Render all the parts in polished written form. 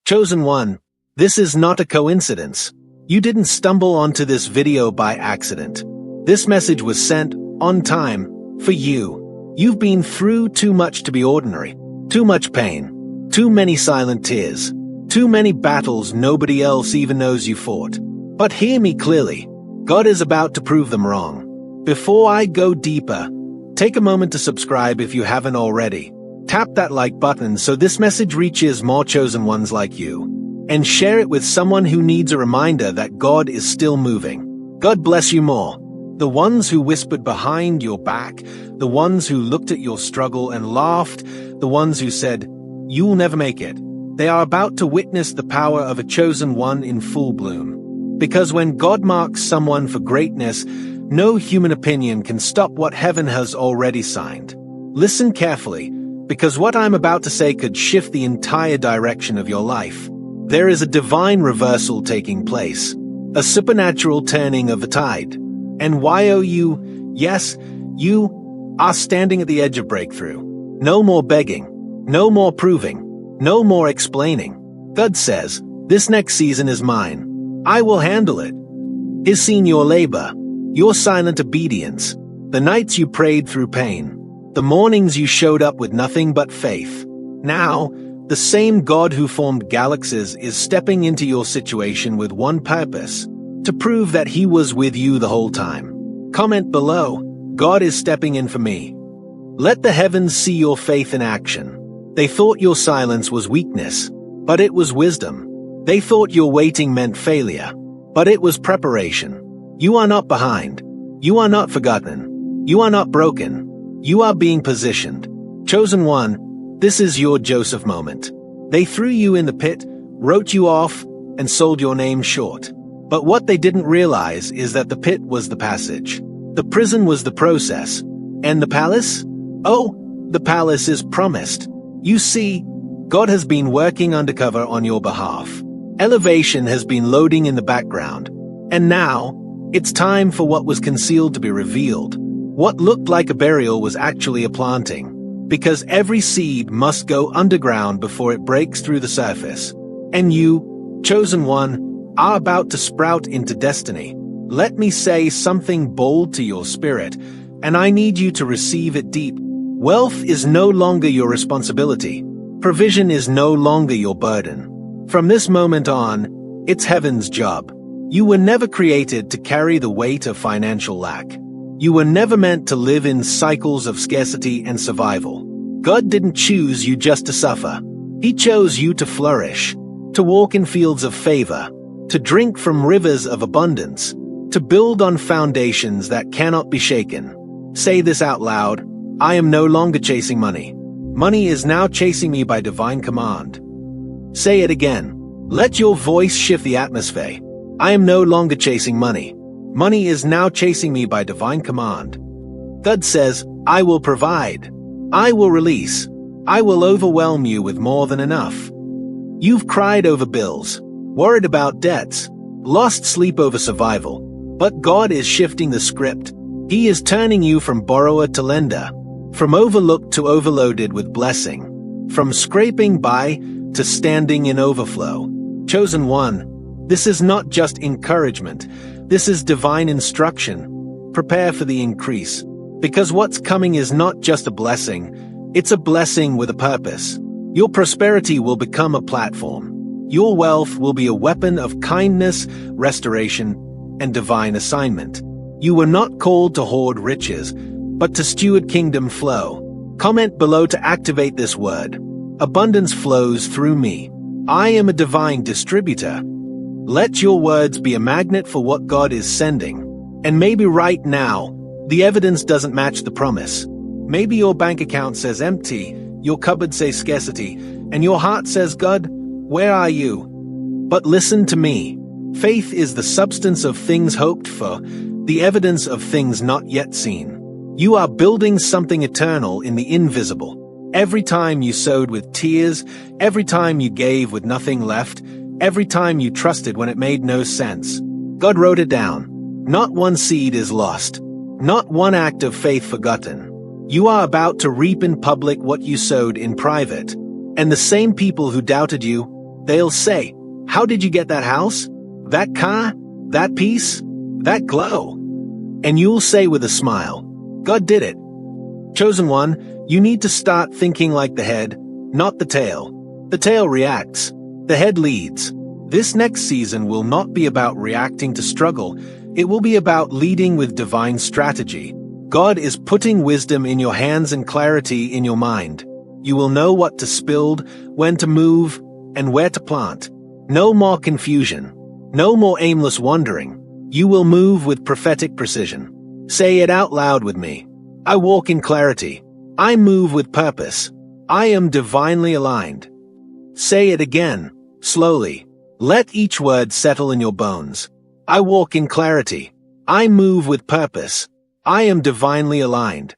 Chosen one, this is not a coincidence. You didn't stumble onto this video by accident. This message was sent, on time, for you. You've been through too much to be ordinary. Too much pain. Too many silent tears. Too many battles nobody else even knows you fought. But hear me clearly. God is about to prove them wrong. Before I go deeper, take a moment to subscribe if you haven't already. Tap that like button so this message reaches more chosen ones like you. And share it with someone who needs a reminder that God is still moving. God bless you more. The ones who whispered behind your back, the ones who looked at your struggle and laughed, the ones who said, "You'll never make it." They are about to witness the power of a chosen one in full bloom. Because when God marks someone for greatness, no human opinion can stop what heaven has already signed. Listen carefully, because what I'm about to say could shift the entire direction of your life. There is a divine reversal taking place, a supernatural turning of the tide. And yes, you are standing at the edge of breakthrough. No more begging, no more proving, no more explaining. God says, this next season is mine. I will handle it. He's seen your labor, your silent obedience, the nights you prayed through pain, the mornings you showed up with nothing but faith. Now, the same God who formed galaxies is stepping into your situation with one purpose, to prove that He was with you the whole time. Comment below, God is stepping in for me. Let the heavens see your faith in action. They thought your silence was weakness, but it was wisdom. They thought your waiting meant failure, but it was preparation. You are not behind. You are not forgotten. You are not broken. You are being positioned. Chosen one, this is your Joseph moment. They threw you in the pit, wrote you off, and sold your name short. But what they didn't realize is that the pit was the passage. The prison was the process. And the palace? Oh, the palace is promised. You see, God has been working undercover on your behalf. Elevation has been loading in the background. And now, it's time for what was concealed to be revealed. What looked like a burial was actually a planting. Because every seed must go underground before it breaks through the surface. And you, chosen one, are about to sprout into destiny. Let me say something bold to your spirit, and I need you to receive it deep. Wealth is no longer your responsibility. Provision is no longer your burden. From this moment on, it's heaven's job. You were never created to carry the weight of financial lack. You were never meant to live in cycles of scarcity and survival. God didn't choose you just to suffer. He chose you to flourish, to walk in fields of favor, to drink from rivers of abundance, to build on foundations that cannot be shaken. Say this out loud, I am no longer chasing money. Money is now chasing me by divine command. Say it again. Let your voice shift the atmosphere. I am no longer chasing money. Money is now chasing me by divine command. God says, I will provide. I will release. I will overwhelm you with more than enough. You've cried over bills, worried about debts, lost sleep over survival. But God is shifting the script. He is turning you from borrower to lender, from overlooked to overloaded with blessing, from scraping by to standing in overflow. Chosen one, this is not just encouragement. This is divine instruction. Prepare for the increase. Because what's coming is not just a blessing, it's a blessing with a purpose. Your prosperity will become a platform. Your wealth will be a weapon of kindness, restoration, and divine assignment. You were not called to hoard riches, but to steward kingdom flow. Comment below to activate this word. Abundance flows through me. I am a divine distributor. Let your words be a magnet for what God is sending. And maybe right now, the evidence doesn't match the promise. Maybe your bank account says empty, your cupboard says scarcity, and your heart says, God, where are you? But listen to me. Faith is the substance of things hoped for, the evidence of things not yet seen. You are building something eternal in the invisible. Every time you sowed with tears, every time you gave with nothing left, every time you trusted when it made no sense, God wrote it down. Not one seed is lost. Not one act of faith forgotten. You are about to reap in public what you sowed in private. And the same people who doubted you, They'll say, "How did you get that house? That car? That peace? That glow?" And you'll say with a smile, "God did it." Chosen one, you need to start thinking like the head, not the tail. The tail reacts. The head leads. This next season will not be about reacting to struggle. It will be about leading with divine strategy. God is putting wisdom in your hands and clarity in your mind. You will know what to build, when to move, and where to plant. No more confusion. No more aimless wandering. You will move with prophetic precision. Say it out loud with me. I walk in clarity. I move with purpose. I am divinely aligned. Say it again, slowly. Let each word settle in your bones. I walk in clarity. I move with purpose. I am divinely aligned.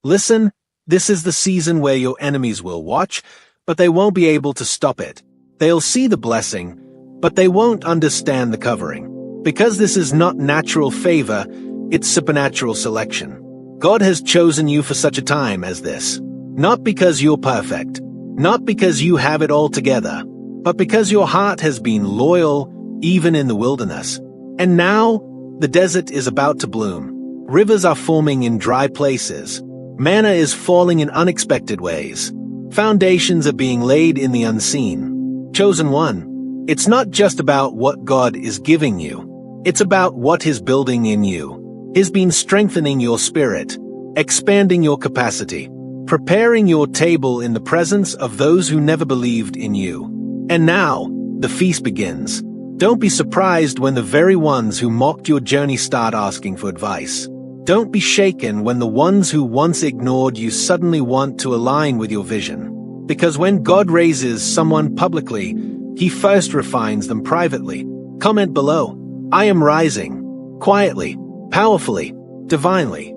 Listen, this is the season where your enemies will watch, but they won't be able to stop it. They'll see the blessing, but they won't understand the covering. Because this is not natural favor, it's supernatural selection. God has chosen you for such a time as this. Not because you're perfect, not because you have it all together, but because your heart has been loyal even in the wilderness. And now, the desert is about to bloom. Rivers are forming in dry places. Manna is falling in unexpected ways. Foundations are being laid in the unseen. Chosen one, it's not just about what God is giving you. It's about what He's building in you. He's been strengthening your spirit, expanding your capacity, preparing your table in the presence of those who never believed in you. And now, the feast begins. Don't be surprised when the very ones who mocked your journey start asking for advice. Don't be shaken when the ones who once ignored you suddenly want to align with your vision. Because when God raises someone publicly, He first refines them privately. Comment below. I am rising. Quietly, powerfully, divinely.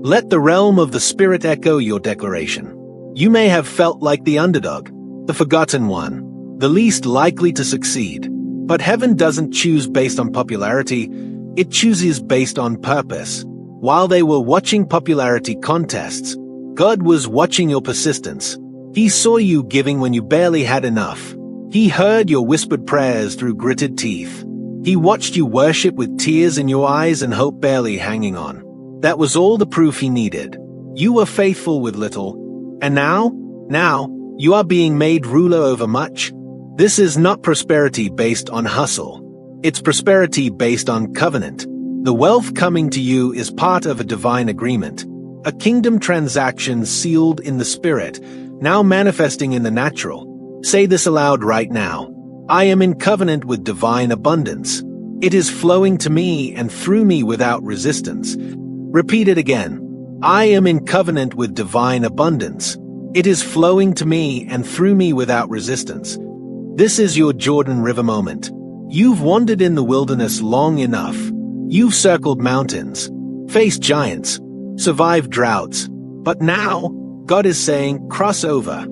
Let the realm of the Spirit echo your declaration. You may have felt like the underdog, the forgotten one, the least likely to succeed. But heaven doesn't choose based on popularity, it chooses based on purpose. While they were watching popularity contests, God was watching your persistence. He saw you giving when you barely had enough. He heard your whispered prayers through gritted teeth. He watched you worship with tears in your eyes and hope barely hanging on. That was all the proof He needed. You were faithful with little. And now, you are being made ruler over much. This is not prosperity based on hustle. It's prosperity based on covenant. The wealth coming to you is part of a divine agreement. A kingdom transaction sealed in the spirit, now manifesting in the natural. Say this aloud right now. I am in covenant with divine abundance. It is flowing to me and through me without resistance. Repeat it again. I am in covenant with divine abundance. It is flowing to me and through me without resistance. This is your Jordan River moment. You've wandered in the wilderness long enough. You've circled mountains, faced giants, survived droughts. But now, God is saying, cross over.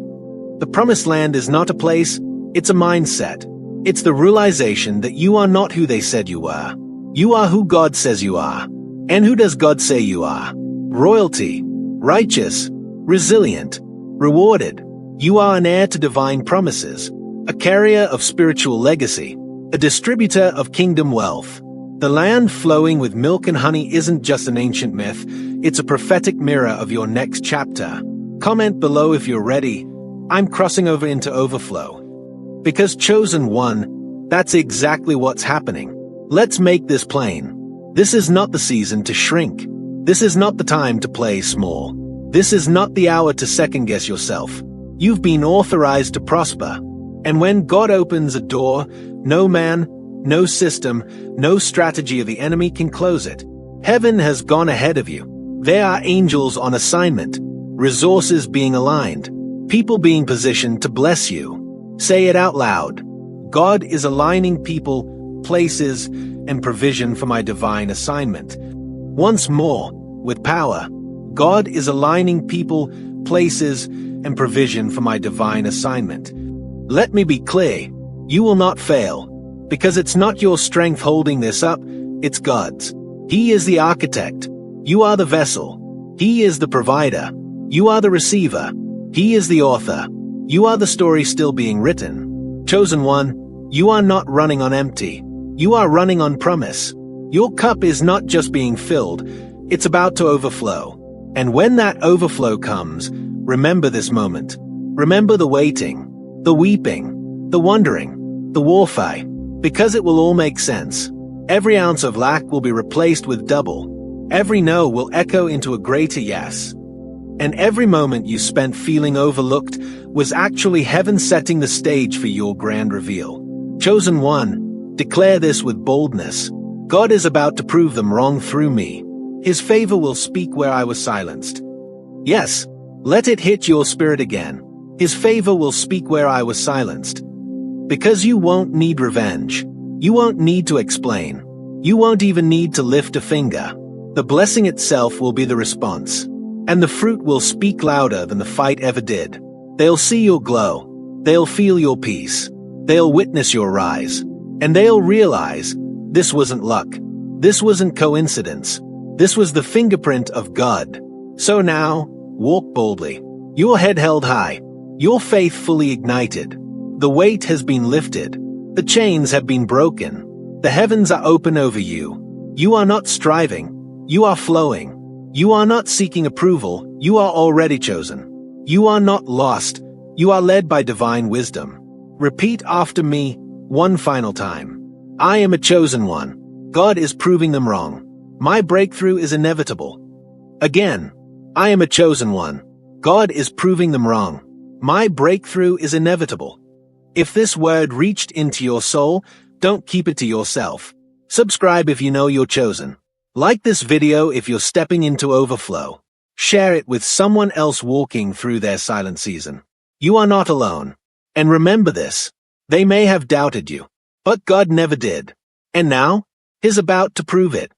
The promised land is not a place, it's a mindset. It's the realization that you are not who they said you were. You are who God says you are. And who does God say you are? Royalty, righteous, resilient, rewarded. You are an heir to divine promises, a carrier of spiritual legacy, a distributor of kingdom wealth. The land flowing with milk and honey isn't just an ancient myth, it's a prophetic mirror of your next chapter. Comment below if you're ready. I'm crossing over into overflow. Because chosen one, that's exactly what's happening. Let's make this plain. This is not the season to shrink. This is not the time to play small. This is not the hour to second-guess yourself. You've been authorized to prosper. And when God opens a door, no man, no system, no strategy of the enemy can close it. Heaven has gone ahead of you. There are angels on assignment, resources being aligned, people being positioned to bless you. Say it out loud. God is aligning people, places, and provision for my divine assignment. Once more, with power, God is aligning people, places, and provision for my divine assignment. Let me be clear, you will not fail. Because it's not your strength holding this up, it's God's. He is the architect. You are the vessel. He is the provider. You are the receiver. He is the author. You are the story still being written. Chosen one, you are not running on empty. You are running on promise. Your cup is not just being filled, it's about to overflow. And when that overflow comes, remember this moment. Remember the waiting, the weeping, the wondering, the warfare, because it will all make sense. Every ounce of lack will be replaced with double. Every no will echo into a greater yes. And every moment you spent feeling overlooked was actually heaven setting the stage for your grand reveal. Chosen one, declare this with boldness. God is about to prove them wrong through me. His favor will speak where I was silenced. Yes, let it hit your spirit again. His favor will speak where I was silenced. Because you won't need revenge. You won't need to explain. You won't even need to lift a finger. The blessing itself will be the response. And the fruit will speak louder than the fight ever did. They'll see your glow. They'll feel your peace. They'll witness your rise. And they'll realize this wasn't luck. This wasn't coincidence. This was the fingerprint of God. So now, walk boldly. Your head held high. Your faith fully ignited. The weight has been lifted. The chains have been broken. The heavens are open over you. You are not striving. You are flowing. You are not seeking approval. You are already chosen. You are not lost. You are led by divine wisdom. Repeat after me one final time. I am a chosen one. God is proving them wrong. My breakthrough is inevitable. Again, I am a chosen one. God is proving them wrong. My breakthrough is inevitable. If this word reached into your soul, don't keep it to yourself. Subscribe if you know you're chosen. Like this video if you're stepping into overflow. Share it with someone else walking through their silent season. You are not alone. And remember this. They may have doubted you, but God never did. And now, He's about to prove it.